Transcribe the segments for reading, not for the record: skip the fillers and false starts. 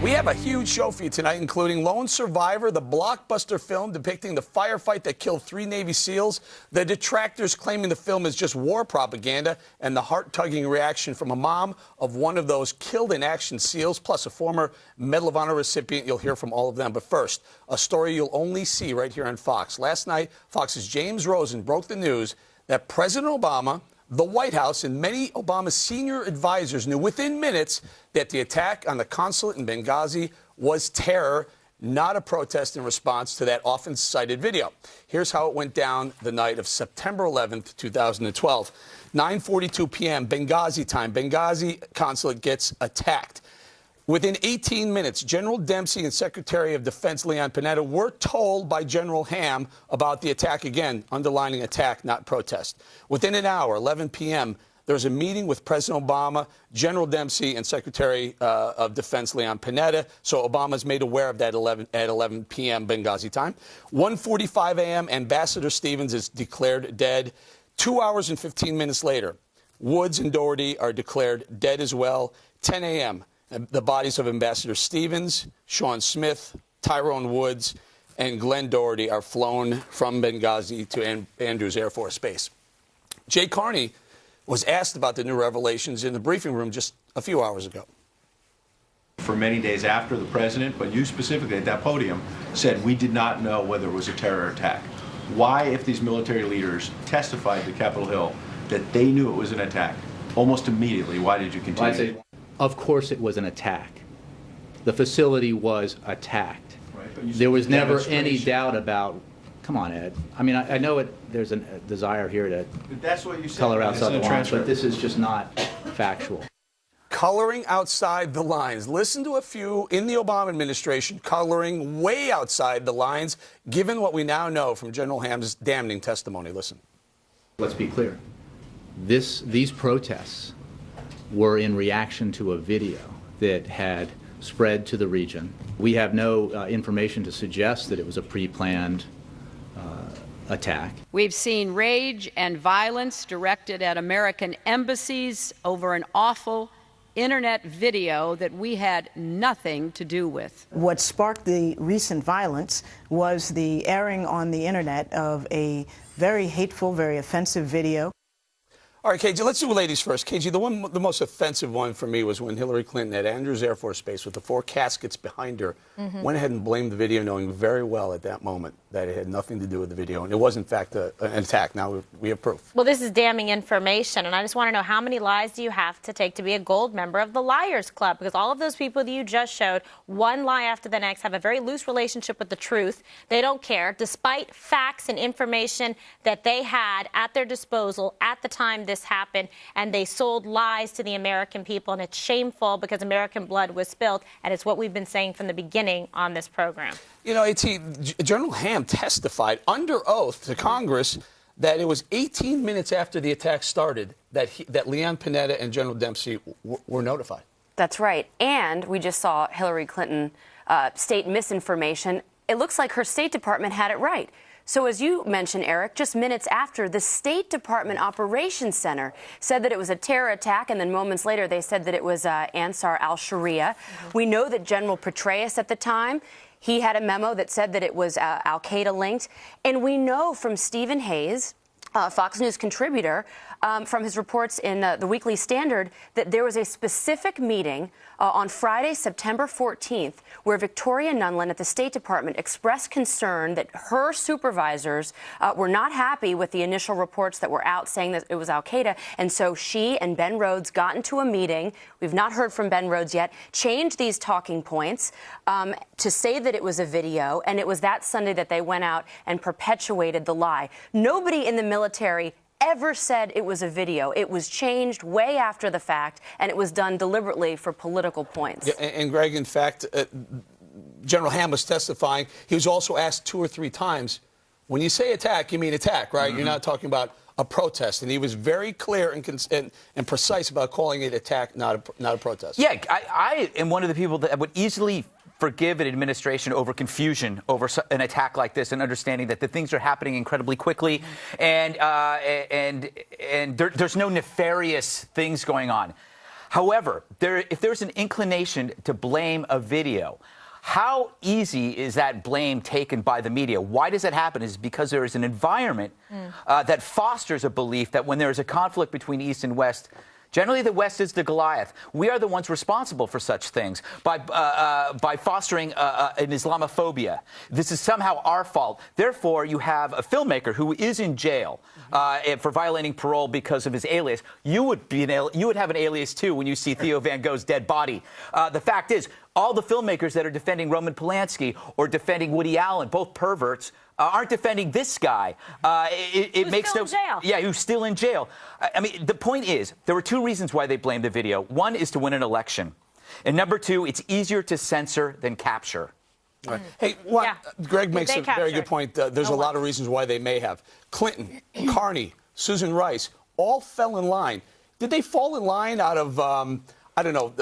We have a huge show for you tonight, including Lone Survivor, the blockbuster film depicting the firefight that killed 3 Navy SEALs, the detractors claiming the film is just war propaganda, and the heart-tugging reaction from a mom of one of those killed in action SEALs, plus a former Medal of Honor recipient. You'll hear from all of them. But first, a story you'll only see right here on Fox. Last night, Fox's James Rosen broke the news that President Obama, the White House, and many Obama's senior advisors knew within minutes that the attack on the consulate in Benghazi was terror, not a protest in response to that often cited video. Here's how it went down the night of September 11th, 2012. 9:42 p.m. Benghazi time. Benghazi consulate gets attacked. Within 18 minutes, General Dempsey and Secretary of Defense Leon Panetta were told by General Ham about the attack, again, underlining attack, not protest. Within an hour, 11 p.m., there was a meeting with President Obama, General Dempsey, and Secretary of Defense Leon Panetta. So Obama's made aware of that at 11 p.m. Benghazi time. 1:45 a.m., Ambassador Stevens is declared dead. 2 hours and 15 minutes later, Woods and Doherty are declared dead as well. 10 a.m., the bodies of Ambassador Stevens, Sean Smith, Tyrone Woods, and Glenn Doherty are flown from Benghazi to Andrews Air Force Base. Jay Carney was asked about the new revelations in the briefing room just a few hours ago. For many days after the president, but you specifically at that podium, said we did not know whether it was a terror attack. Why, if these military leaders testified to Capitol Hill that they knew it was an attack, almost immediately, why did you continue? Of course it was an attack. The facility was attacked. Right, there was never any doubt about, come on, Ed. I mean, I know there's a desire here to color outside the lines, but this is just not factual. Coloring outside the lines. Listen to a few in the Obama administration coloring way outside the lines, given what we now know from General Ham's damning testimony. Listen. Let's be clear. These protests were in reaction to a video that had spread to the region. We have no information to suggest that it was a pre-planned attack. We've seen rage and violence directed at American embassies over an awful internet video that we had nothing to do with. What sparked the recent violence was the airing on the internet of a very hateful, very offensive video. All right, KG, let's do ladies first. KG, the most offensive one for me was when Hillary Clinton at Andrews Air Force Base with the 4 caskets behind her went ahead and blamed the video, knowing very well at that moment that it had nothing to do with the video. And it was, in fact, an attack. Now we have proof. Well, this is damning information. And I just want to know, how many lies do you have to take to be a gold member of the Liars Club? Because all of those people that you just showed, one lie after the next, have a very loose relationship with the truth. They don't care, despite facts and information that they had at their disposal at the time this happened, and they sold lies to the American people, and it's shameful because American blood was spilled, and it's what we've been saying from the beginning on this program. You know, General Ham testified under oath to Congress that it was 18 minutes after the attack started that Leon Panetta and General Dempsey were notified. That's right. And we just saw Hillary Clinton state misinformation. It looks like her State Department had it right. So as you mentioned, Eric, just minutes after, the State Department Operations Center said that it was a terror attack, and then moments later they said that it was Ansar al-Sharia. We know that General Petraeus at the time, he had a memo that said that it was al-Qaeda linked. And we know from Stephen Hayes, Fox News contributor, from his reports in the Weekly Standard, that there was a specific meeting on Friday, September 14th, where Victoria Nuland at the State Department expressed concern that her supervisors were not happy with the initial reports that were out saying that it was al-Qaeda. And so she and Ben Rhodes got into a meeting. We've not heard from Ben Rhodes yet. Changed these talking points to say that it was a video. And it was that Sunday that they went out and perpetuated the lie. Nobody in the military ever said it was a video. It was changed way after the fact, and it was done deliberately for political points. Yeah, and Greg, in fact, General Ham was testifying. He was also asked 2 or 3 times, when you say attack, you mean attack, right? You're not talking about a protest. And he was very clear and precise about calling it attack, not a protest. Yeah, I am one of the people that would easily forgive an administration over confusion over an attack like this, and understanding that the things are happening incredibly quickly, and there's no nefarious things going on. However, if there's an inclination to blame a video, how easy is that blame taken by the media? Why does that happen? Is because there is an environment that fosters a belief that when there is a conflict between East and West, generally the West is the Goliath. We are the ones responsible for such things by fostering an Islamophobia. This is somehow our fault. Therefore, you have a filmmaker who is in jail for violating parole because of his alias. You would have an alias too when you see Theo Van Gogh's dead body. The fact is, all the filmmakers that are defending Roman Polanski or defending Woody Allen, both perverts, aren't defending this guy. It makes still in jail. Yeah, who's still in jail. I mean, the point is, there were two reasons why they blamed the video. One is to win an election. And number two, it's easier to censor than capture. Right. Hey, Greg makes a very good point. There's a lot of reasons why they may have. Clinton, Carney, Susan Rice, all fell in line. Did they fall in line out of, I don't know,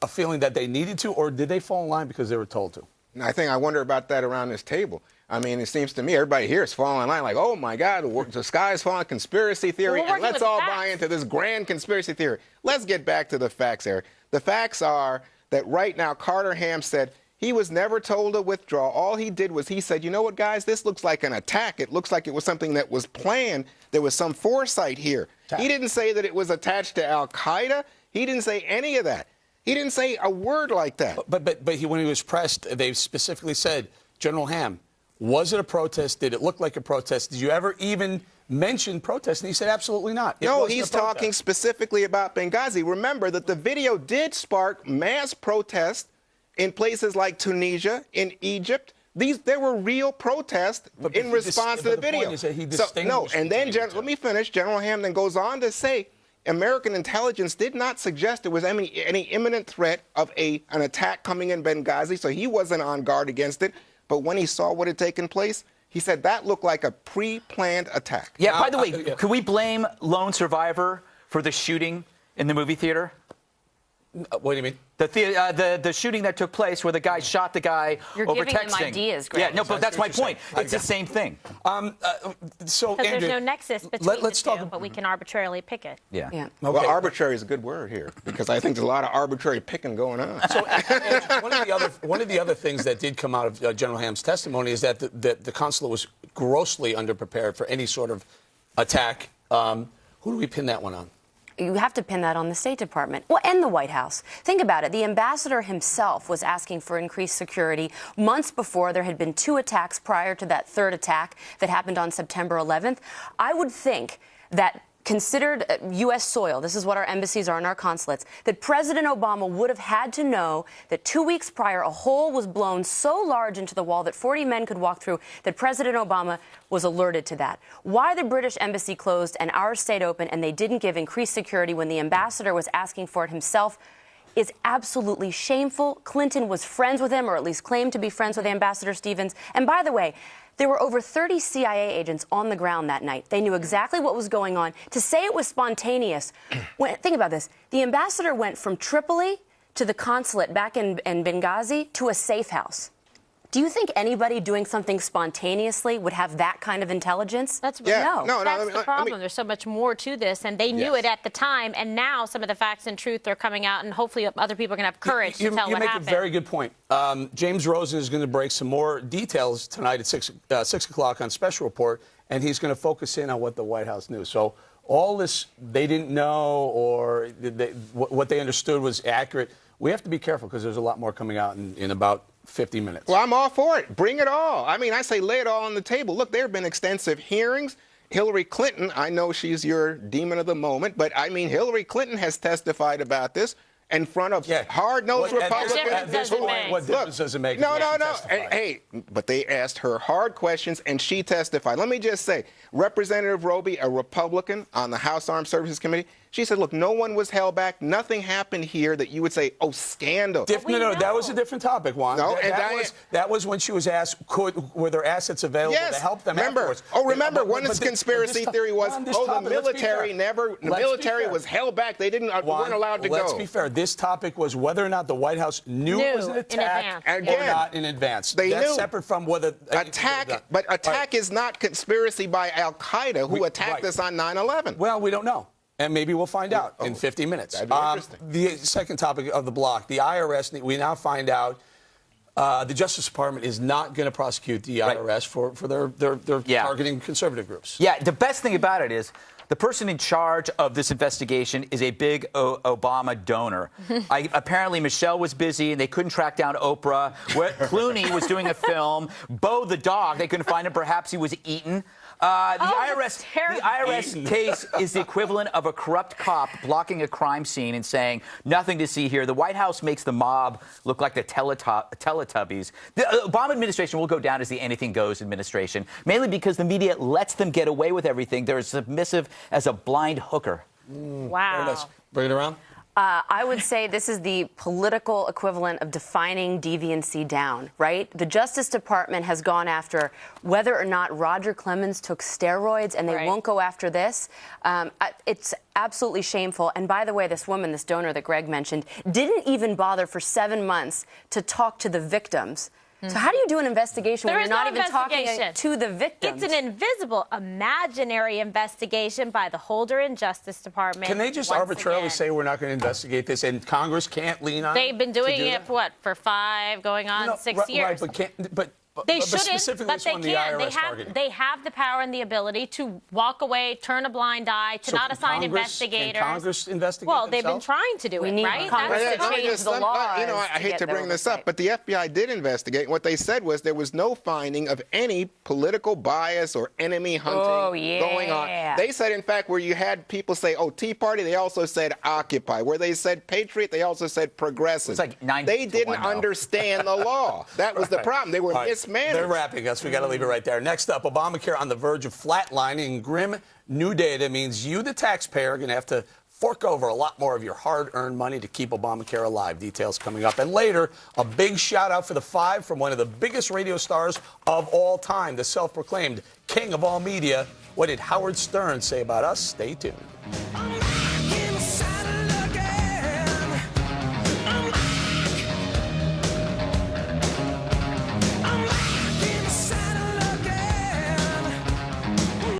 a feeling that they needed to, or did they fall in line because they were told to? I wonder about that around this table. I mean, it seems to me everybody here is falling in line like, oh, my God, the sky is falling, conspiracy theory, and let's all buy into this grand conspiracy theory. Let's get back to the facts, Eric. The facts are that right now Carter Ham said he was never told to withdraw. All he did was he said, you know what, guys, this looks like an attack. It looks like it was something that was planned. There was some foresight here. He didn't say that it was attached to al-Qaeda. He didn't say any of that. He didn't say a word like that. But when he was pressed, they specifically said, General Ham, was it a protest? Did it look like a protest? Did you ever even mention protest? And he said, absolutely not. No, he's talking specifically about Benghazi. Remember that the video did spark mass protests in places like Tunisia, in Egypt. There were real protests in response to the video. Point is that he distinguished let me finish. General Ham then goes on to say, American intelligence did not suggest there was any imminent threat of an attack coming in Benghazi, so he wasn't on guard against it. But when he saw what had taken place, he said that looked like a pre-planned attack. Yeah, by the way, could we blame lone survivor for the shooting in the movie theater? What do you mean? The shooting that took place where the guy shot the guy You're over giving texting. him ideas, Greg. Yeah, no, but that's my point. It's the same thing. So Because there's no nexus between the two, but we can arbitrarily pick it. Yeah. Okay. Well, arbitrary is a good word here because I think there's a lot of arbitrary picking going on. So one of the other things that did come out of General Ham's testimony is that the consulate was grossly underprepared for any sort of attack. Who do we pin that one on? You have to pin that on the State Department. Well, and the White House. Think about it. The ambassador himself was asking for increased security months before there had been 2 attacks prior to that 3rd attack that happened on September 11th. I would think that considered U.S. soil, this is what our embassies are and our consulates, that President Obama would have had to know that 2 weeks prior a hole was blown so large into the wall that 40 men could walk through, that President Obama was alerted to that. Why the British embassy closed and ours stayed open and they didn't give increased security when the ambassador was asking for it himself is absolutely shameful. Clinton was friends with him, or at least claimed to be friends with Ambassador Stevens. And by the way, there were over 30 CIA agents on the ground that night. They knew exactly what was going on. To say it was spontaneous, think about this. The ambassador went from Tripoli to the consulate back in Benghazi to a safe house. Do you think anybody doing something spontaneously would have that kind of intelligence? That's no. That's the problem. There's so much more to this, and they knew it at the time, and now some of the facts and truth are coming out, and hopefully other people are going to have courage to tell what happened. You make a very good point. James Rosen is going to break some more details tonight at 6 o'clock on Special Report, and he's going to focus in on what the White House knew. So all this they didn't know or what they understood was accurate. We have to be careful because there's a lot more coming out in about 50 minutes. Well, I'm all for it. Bring it all. I mean, I say lay it all on the table. Look, there have been extensive hearings. Hillary Clinton, I know she's your demon of the moment, but I mean, Hillary Clinton has testified about this in front of hard-nosed Republicans. At this point, what difference does it make? No. Hey, but they asked her hard questions, and she testified. Let me just say, Representative Roby, a Republican on the House Armed Services Committee, she said, look, no one was held back. Nothing happened here that you would say, oh, scandal. No, that was a different topic, Juan. No, that was when she was asked, were there assets available to help them afterwards? Remember, one conspiracy theory was, the military was held back. They weren't allowed to go. Let's be fair. This topic was whether or not the White House knew it was an attack or not in advance. That's separate from whether... Attack is not conspiracy by al-Qaeda, who attacked us on 9/11. Well, we don't know. And maybe we'll find out in 50 minutes. That'd be interesting. The second topic of the block, the IRS, we now find out the Justice Department is not going to prosecute the IRS for their targeting conservative groups. Yeah, the best thing about it is the person in charge of this investigation is a big Obama donor. Apparently, Michelle was busy and they couldn't track down Oprah. Clooney was doing a film. Bo the dog, they couldn't find him. Perhaps he was eaten. The IRS case is the equivalent of a corrupt cop blocking a crime scene and saying, nothing to see here. The White House makes the mob look like the Teletubbies. The Obama administration will go down as the anything goes administration, mainly because the media lets them get away with everything. They're as submissive as a blind hooker. Wow. Very nice. Bring it around. I would say this is the political equivalent of defining deviancy down, right? The Justice Department has gone after whether or not Roger Clemens took steroids, and they won't go after this. It's absolutely shameful. And by the way, this woman, this donor that Greg mentioned, didn't even bother for 7 months to talk to the victims. So how do you do an investigation when you're not even talking to the victims? It's an invisible, imaginary investigation by the Holder and Justice Department. Can they just arbitrarily say we're not going to investigate this, and Congress can't lean on? They've been doing it for what, for 5, going on 6 years. Right, but they shouldn't, specifically but they the can. IRS They have the power and the ability to walk away, turn a blind eye, to not assign investigators. Can Congress investigate Well, they've been themselves? trying to do it, right? Congress to change the law. You know, I hate to bring this up, but the FBI did investigate. What they said was there was no finding of any political bias or enemy hunting going on. They said, in fact, where you had people say, oh, Tea Party, they also said Occupy. Where they said Patriot, they also said Progressive. It's like 9 they to didn't 1 now. understand the law. That was the problem. They were mismanaged. They're wrapping us. We got to leave it right there. Next up, Obamacare on the verge of flatlining. Grim new data means you, the taxpayer, are going to have to fork over a lot more of your hard-earned money to keep Obamacare alive. Details coming up. And later, a big shout-out for the 5 from one of the biggest radio stars of all time, the self-proclaimed king of all media. What did Howard Stern say about us? Stay tuned.